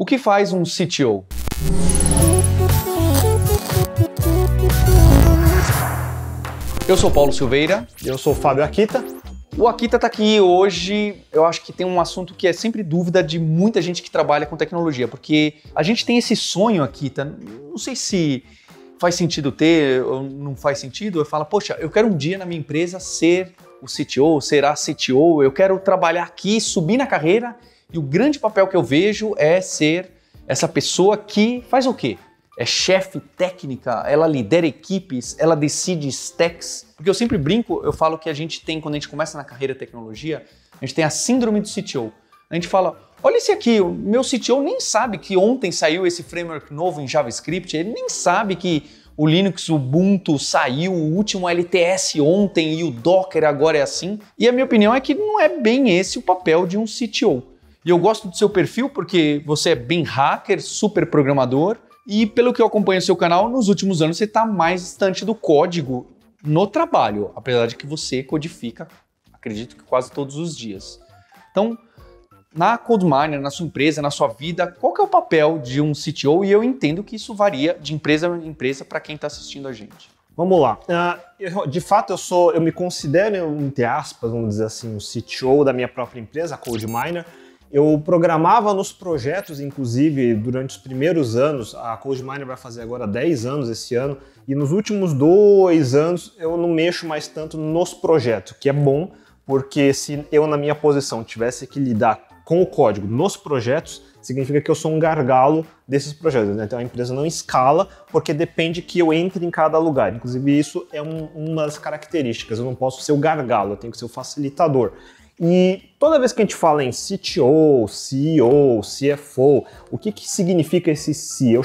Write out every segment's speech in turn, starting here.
O que faz um CTO? Eu sou Paulo Silveira. Eu sou o Fábio Akita. O Akita está aqui hoje, eu acho que tem um assunto que é sempre dúvida de muita gente que trabalha com tecnologia, porque a gente tem esse sonho, Akita, não sei se faz sentido ter ou não faz sentido, eu falo, poxa, eu quero um dia na minha empresa ser o CTO, ser a CTO, eu quero trabalhar aqui, subir na carreira, e o grande papel que eu vejo é ser essa pessoa que faz o quê? É chefe técnica, ela lidera equipes, ela decide stacks. Porque eu sempre brinco, eu falo que a gente tem, quando a gente começa na carreira de tecnologia, a gente tem a síndrome do CTO. A gente fala, olha esse aqui, o meu CTO nem sabe que ontem saiu esse framework novo em JavaScript, ele nem sabe que o Linux Ubuntu saiu, o último LTS ontem e o Docker agora é assim. E a minha opinião é que não é bem esse o papel de um CTO. E eu gosto do seu perfil porque você é bem hacker, super programador, e pelo que eu acompanho o seu canal, nos últimos anos você está mais distante do código no trabalho, apesar de que você codifica, acredito que quase todos os dias. Então, na CodeMiner, na sua empresa, na sua vida, qual que é o papel de um CTO? E eu entendo que isso varia de empresa em empresa para quem está assistindo a gente. Vamos lá. De fato, eu me considero, entre aspas, vamos dizer assim, o CTO da minha própria empresa, a CodeMiner. Eu programava nos projetos, inclusive, durante os primeiros anos. A CodeMiner vai fazer agora 10 anos esse ano. E nos últimos 2 anos eu não mexo mais tanto nos projetos, que é bom, porque se eu, na minha posição, tivesse que lidar com o código nos projetos, significa que eu sou um gargalo desses projetos, né? Então a empresa não escala porque depende que eu entre em cada lugar. Inclusive isso é uma das características, eu não posso ser o gargalo, eu tenho que ser o facilitador. E toda vez que a gente fala em CTO, CEO, CFO, o que significa esse C?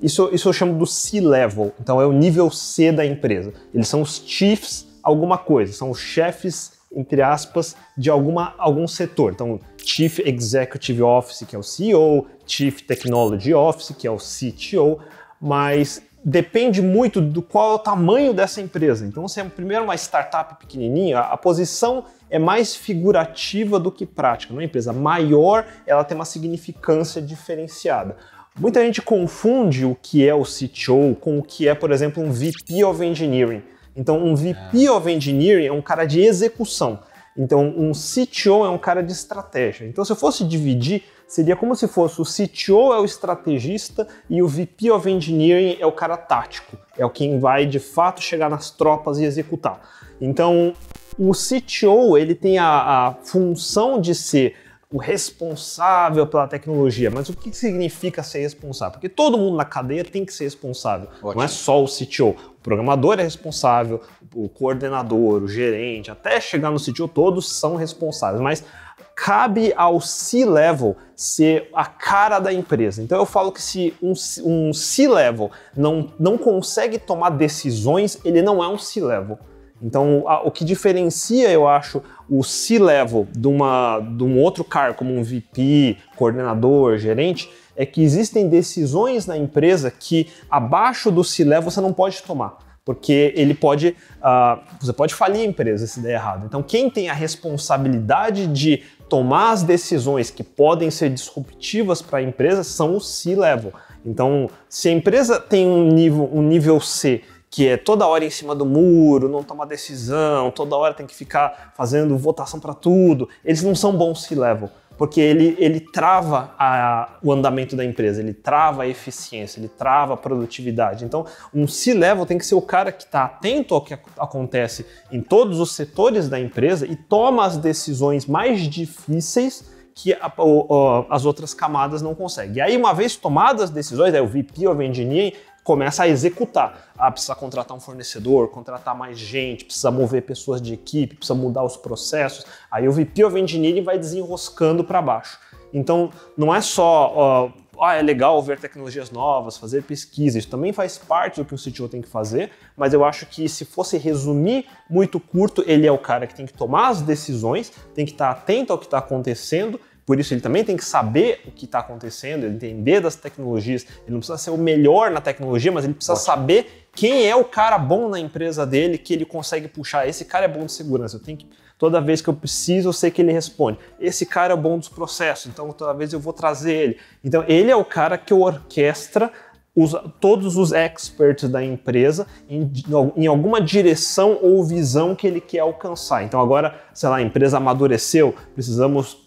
Isso eu chamo do C-Level, então é o nível C da empresa. Eles são os chiefs alguma coisa, são os chefes, entre aspas, de algum setor. Então, Chief Executive Office, que é o CEO, Chief Technology Office, que é o CTO, mas depende muito do qual é o tamanho dessa empresa. Então, se é primeiro uma startup pequenininha, a posição é mais figurativa do que prática. Numa empresa maior, ela tem uma significância diferenciada. Muita gente confunde o que é o CTO com o que é, por exemplo, um VP of Engineering. Então, um VP of Engineering é um cara de execução. Então, um CTO é um cara de estratégia. Então, se eu fosse dividir, seria como se fosse o CTO é o estrategista e o VP of Engineering é o cara tático. É o quem vai, de fato, chegar nas tropas e executar. Então, o CTO ele tem a função de ser o responsável pela tecnologia. Mas o que significa ser responsável? Porque todo mundo na cadeia tem que ser responsável. Ótimo. Não é só o CTO. O programador é responsável, o coordenador, o gerente, até chegar no CTO, todos são responsáveis. Mas cabe ao C-Level ser a cara da empresa. Então eu falo que se um C-Level não consegue tomar decisões, ele não é um C-Level. Então, o que diferencia, eu acho, o C-Level de um outro cargo, como um VP, coordenador, gerente, é que existem decisões na empresa que abaixo do C-Level você não pode tomar. Porque você pode falir a empresa se der errado. Então, quem tem a responsabilidade de tomar as decisões que podem ser disruptivas para a empresa são os C-Level. Então, se a empresa tem um nível C, que é toda hora em cima do muro, não toma decisão, toda hora tem que ficar fazendo votação para tudo, eles não são bons C-Level, porque ele trava o andamento da empresa, ele trava a eficiência, ele trava a produtividade. Então, um C-Level tem que ser o cara que está atento ao que acontece em todos os setores da empresa e toma as decisões mais difíceis que as outras camadas não conseguem. E aí, uma vez tomadas as decisões, o VP of Engineering começa a executar. Precisa contratar um fornecedor, contratar mais gente, precisa mover pessoas de equipe, precisa mudar os processos. Aí o VP of Engineering vai desenroscando para baixo. Então, não é só, é legal ver tecnologias novas, fazer pesquisa, isso também faz parte do que o CTO tem que fazer, mas eu acho que se fosse resumir muito curto, ele é o cara que tem que tomar as decisões, tem que estar atento ao que está acontecendo, por isso ele também tem que saber o que está acontecendo, entender das tecnologias, ele não precisa ser o melhor na tecnologia, mas ele precisa saber quem é o cara bom na empresa dele, que ele consegue puxar. Esse cara é bom de segurança, eu tenho que, toda vez que eu preciso, eu sei que ele responde. Esse cara é bom dos processos, então toda vez eu vou trazer ele. Então ele é o cara que orquestra todos os experts da empresa em alguma direção ou visão que ele quer alcançar. Então agora, sei lá, a empresa amadureceu, precisamos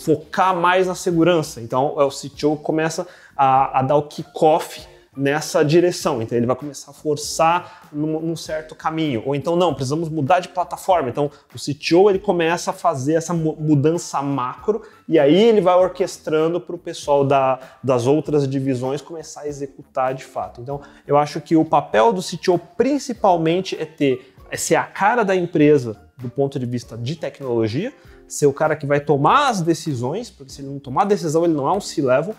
focar mais na segurança. Então o CTO começa a dar o kickoff nessa direção, então ele vai começar a forçar num certo caminho, ou então não, precisamos mudar de plataforma, então o CTO ele começa a fazer essa mudança macro e aí ele vai orquestrando para o pessoal das outras divisões começar a executar de fato. Então eu acho que o papel do CTO principalmente é ser a cara da empresa do ponto de vista de tecnologia, ser o cara que vai tomar as decisões, porque se ele não tomar decisão ele não é um C-level,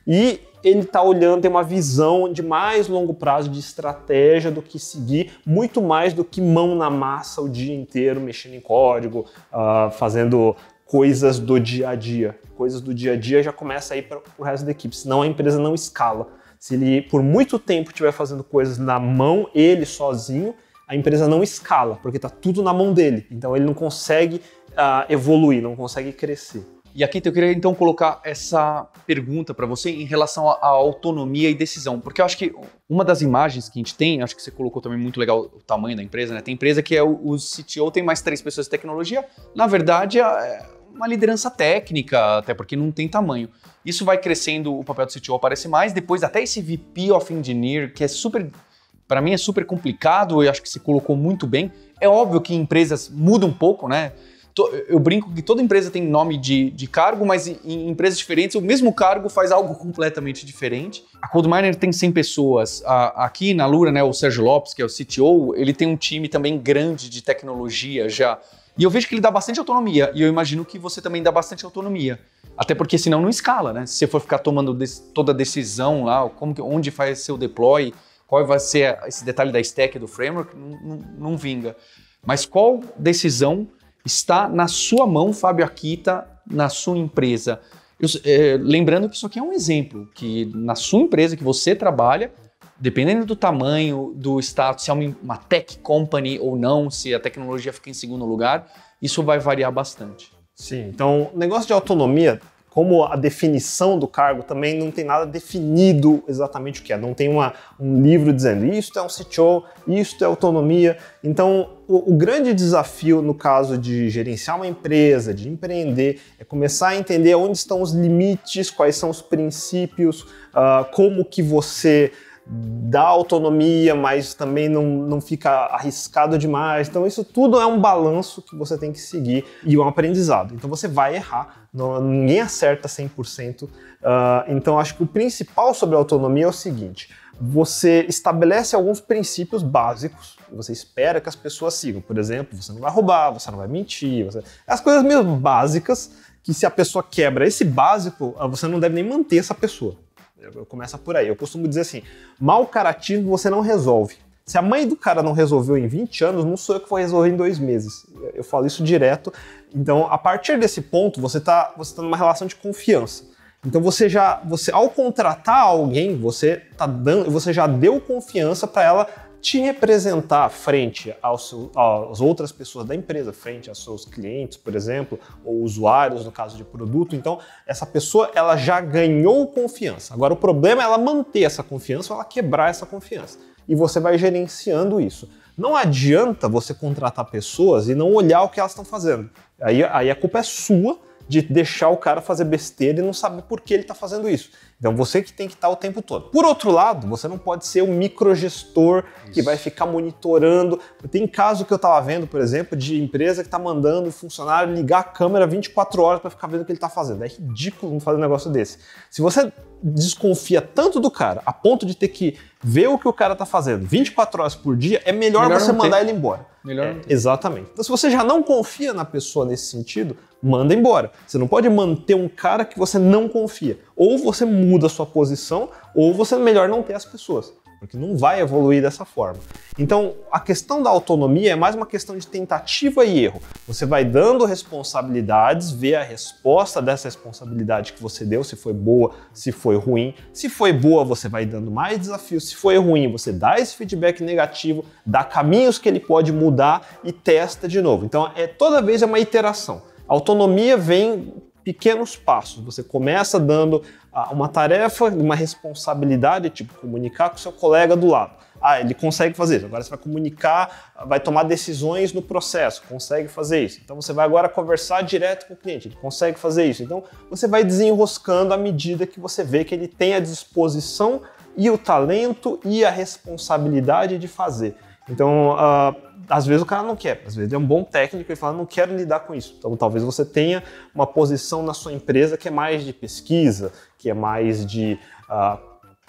e ele está olhando, tem uma visão de mais longo prazo, de estratégia do que seguir, muito mais do que mão na massa o dia inteiro, mexendo em código, fazendo coisas do dia a dia. Coisas do dia a dia já começa a ir para o resto da equipe, senão a empresa não escala. Se ele por muito tempo estiver fazendo coisas na mão, ele sozinho, a empresa não escala, porque está tudo na mão dele. Então ele não consegue evoluir, não consegue crescer. E aqui eu queria então colocar essa pergunta para você em relação à autonomia e decisão, porque eu acho que uma das imagens que a gente tem, acho que você colocou também muito legal o tamanho da empresa, né? Tem empresa que é o CTO, tem mais 3 pessoas de tecnologia, na verdade é uma liderança técnica, até porque não tem tamanho. Isso vai crescendo, o papel do CTO aparece mais, depois até esse VP of Engineer, que é super, para mim é super complicado, eu acho que você colocou muito bem. É óbvio que empresas mudam um pouco, né? Eu brinco que toda empresa tem nome de cargo, mas em empresas diferentes o mesmo cargo faz algo completamente diferente. A CodeMiner tem 100 pessoas. Aqui na Lura, né, o Sérgio Lopes, que é o CTO, ele tem um time também grande de tecnologia já. E eu vejo que ele dá bastante autonomia, e eu imagino que você também dá bastante autonomia. Até porque senão não escala, né? Se você for ficar tomando toda a decisão lá, onde faz seu deploy, qual vai ser esse detalhe da stack do framework, não vinga. Mas qual decisão está na sua mão, Fábio Akita, na sua empresa? Lembrando que isso aqui é um exemplo, que na sua empresa que você trabalha, dependendo do tamanho, do status, se é uma tech company ou não, se a tecnologia fica em segundo lugar, isso vai variar bastante. Sim, então o negócio de autonomia, como a definição do cargo também não tem nada definido exatamente o que é. Não tem um livro dizendo isto é um CTO, isto é autonomia. Então, o grande desafio no caso de gerenciar uma empresa, de empreender, é começar a entender onde estão os limites, quais são os princípios, como que você dá autonomia, mas também não fica arriscado demais. Então isso tudo é um balanço que você tem que seguir e um aprendizado. Então você vai errar, ninguém acerta 100%. Então acho que o principal sobre a autonomia é o seguinte: você estabelece alguns princípios básicos, você espera que as pessoas sigam. Por exemplo, você não vai roubar, você não vai mentir, as coisas meio básicas que se a pessoa quebra esse básico, você não deve nem manter essa pessoa. Começa por aí. Eu costumo dizer assim, mau caratismo você não resolve. Se a mãe do cara não resolveu em 20 anos, não sou eu que vou resolver em 2 meses. Eu falo isso direto. Então, a partir desse ponto, você tá numa relação de confiança. Então, você ao contratar alguém, você já deu confiança para ela te representar frente às outras pessoas da empresa, frente aos seus clientes, por exemplo, ou usuários, no caso de produto. Então, essa pessoa ela já ganhou confiança. Agora, o problema é ela manter essa confiança ou ela quebrar essa confiança. E você vai gerenciando isso. Não adianta você contratar pessoas e não olhar o que elas estão fazendo. Aí a culpa é sua de deixar o cara fazer besteira e não saber por que ele está fazendo isso. Então você que tem que estar o tempo todo. Por outro lado, você não pode ser um microgestor que vai ficar monitorando. Tem caso que eu estava vendo, por exemplo, de empresa que está mandando o funcionário ligar a câmera 24 horas para ficar vendo o que ele está fazendo. É ridículo fazer um negócio desse. Se você desconfia tanto do cara a ponto de ter que ver o que o cara está fazendo 24 horas por dia, é melhor você mandar ele embora. Exatamente. Então se você já não confia na pessoa nesse sentido, manda embora. Você não pode manter um cara que você não confia. Ou você muda a sua posição, ou você melhor não ter as pessoas. porque não vai evoluir dessa forma. Então, a questão da autonomia é mais uma questão de tentativa e erro. Você vai dando responsabilidades, vê a resposta dessa responsabilidade que você deu, se foi boa, se foi ruim. Se foi boa, você vai dando mais desafios. Se foi ruim, você dá esse feedback negativo, dá caminhos que ele pode mudar e testa de novo. Então, toda vez é uma iteração. A autonomia vem pequenos passos. Você começa dando uma tarefa, uma responsabilidade, tipo comunicar com o seu colega do lado. Ele consegue fazer isso. Agora você vai comunicar, vai tomar decisões no processo, consegue fazer isso. Então você vai agora conversar direto com o cliente, ele consegue fazer isso. Então você vai desenroscando à medida que você vê que ele tem a disposição e o talento e a responsabilidade de fazer. Então, às vezes o cara não quer, às vezes ele é um bom técnico e fala, não quero lidar com isso. Então, talvez você tenha uma posição na sua empresa que é mais de pesquisa, que é mais de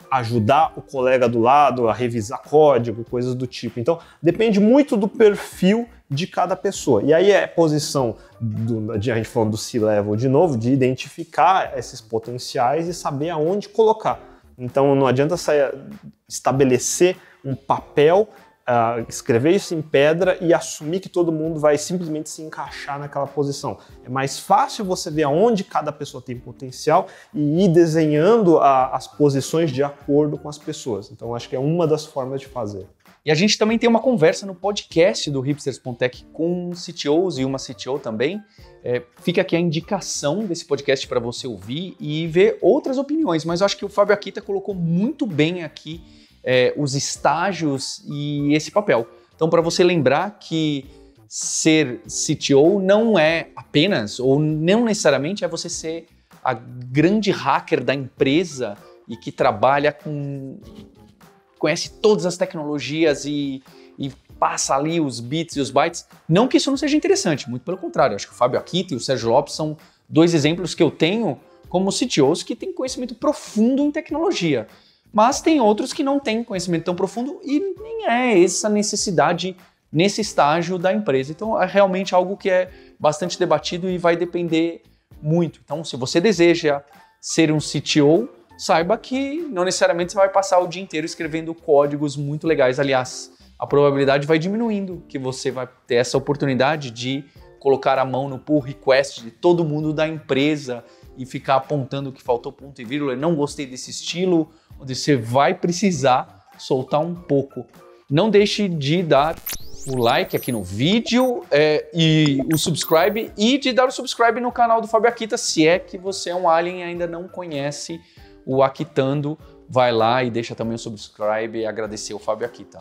ajudar o colega do lado a revisar código, coisas do tipo. Então, depende muito do perfil de cada pessoa. E aí é posição, a gente falando do C-Level de novo, de identificar esses potenciais e saber aonde colocar. Então, não adianta estabelecer um papel, escrever isso em pedra e assumir que todo mundo vai simplesmente se encaixar naquela posição. É mais fácil você ver aonde cada pessoa tem potencial e ir desenhando as posições de acordo com as pessoas. Então, acho que é uma das formas de fazer. E a gente também tem uma conversa no podcast do Hipsters.tech com CTOs e uma CTO também. Fica aqui a indicação desse podcast para você ouvir e ver outras opiniões, mas eu acho que o Fábio Akita colocou muito bem aqui os estágios e esse papel. Então, para você lembrar que ser CTO não é apenas, ou não necessariamente, é você ser a grande hacker da empresa e que trabalha conhece todas as tecnologias e passa ali os bits e os bytes. Não que isso não seja interessante, muito pelo contrário. Acho que o Fábio Akita e o Sérgio Lopes são dois exemplos que eu tenho como CTOs que têm conhecimento profundo em tecnologia. Mas tem outros que não têm conhecimento tão profundo e nem é essa necessidade nesse estágio da empresa. Então é realmente algo que é bastante debatido e vai depender muito. Então, se você deseja ser um CTO, saiba que não necessariamente você vai passar o dia inteiro escrevendo códigos muito legais. Aliás, a probabilidade vai diminuindo que você vai ter essa oportunidade de colocar a mão no pull request de todo mundo da empresa e ficar apontando que faltou ponto e vírgula, não gostei desse estilo, onde você vai precisar soltar um pouco. Não deixe de dar o like aqui no vídeo e o subscribe, e de dar o subscribe no canal do Fábio Akita, se é que você é um alien e ainda não conhece o Akitando, vai lá e deixa também o subscribe e agradecer o Fábio Akita.